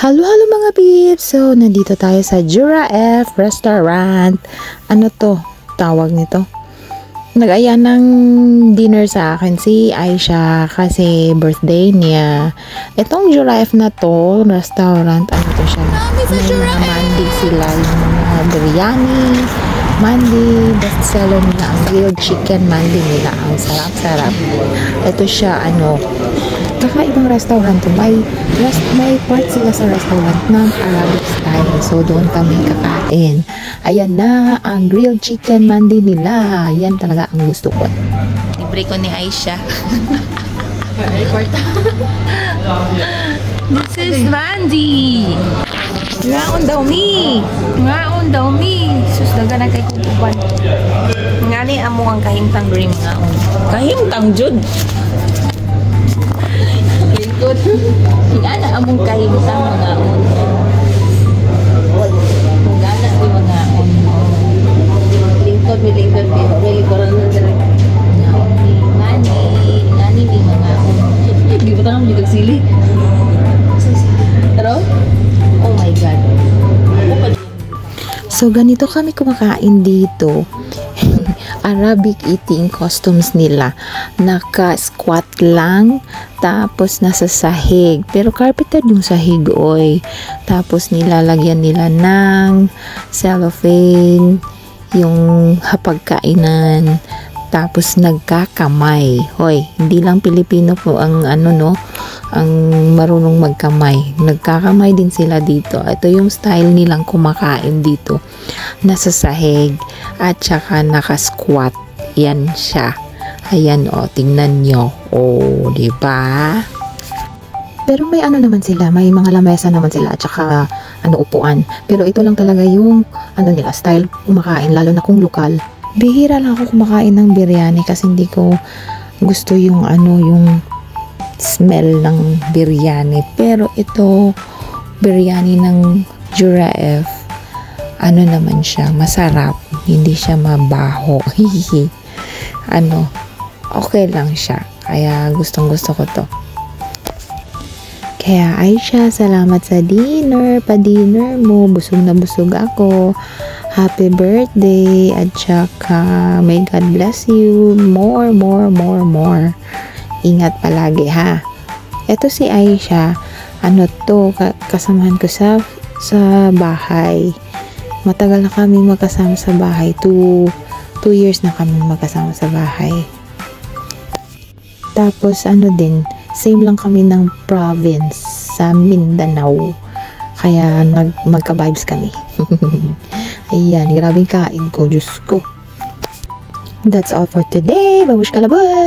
Halo mga peeps! So, nandito tayo sa Jura F Restaurant. Ano to? Tawag nito? Nag-aya ng dinner sa akin si Aisha kasi birthday niya. Itong Jura F na to, restaurant, ano to siya? May mga mandi sila, yung mga biryani, mandi, best seller nila, ang grilled chicken mandi nila. Ang sarap-sarap. Ito siya, kakaibang restaurant to. May part sila sa restaurant ng Arabic style. So, doon kami kakain. Ayan na, ang grilled chicken mandi nila. Yan talaga ang gusto ko. Libre ko ni Aisha. This is mandi. Ngaon daw mi. Ngaon daw mi. Sus, daga na kay kukuban. Ngani amo ang kahimtang dream ngaon. Kahimtang jud. Good. Ingana among kahimtang mga on. Ingana di mga on. Lingkod mi lingkoran na dire. Ngani di mga on. Di ba tanong juga sili? Pero oh my god. So ganito kami kumakain dito. Arabic eating costumes nila. Naka-squat lang, tapos nasa sahig. Pero carpeted yung sahig, oy. Tapos nilalagyan nila ng cellophane, yung hapagkainan. Tapos nagkakamay. Hoy, hindi lang Pilipino po ang ang marunong magkamay. Nagkakamay din sila dito. Ito yung style nilang kumakain dito. Nasa sahig at saka naka-squat. Yan siya. Ayan tingnan nyo. Di ba? Pero may naman sila, may mga lamesa naman sila at saka upuan. Pero ito lang talaga yung nila style kumakain, lalo na kung lokal. Bihira lang ako kumakain ng biryani kasi hindi ko gusto yung yung smell ng biryani. Pero ito, biryani ng Jura F, naman siya, masarap. Hindi siya mabaho. Okay lang siya. Kaya gustong-gusto ko to. Kaya Aisha, salamat sa dinner. Pa-dinner mo. Busog na busog ako. Happy birthday. At saka, may God bless you. More. Ingat palagi ha. Ito si Aisha, kasamahan ko sa bahay. Matagal na kami magkasama sa bahay. 2 years na kami magkasama sa bahay. Tapos din, same lang kami ng province sa Mindanao. Kaya magka-vibes kami. Ayan, grabing kain ko, Diyos ko. That's all for today. Babush kalabot!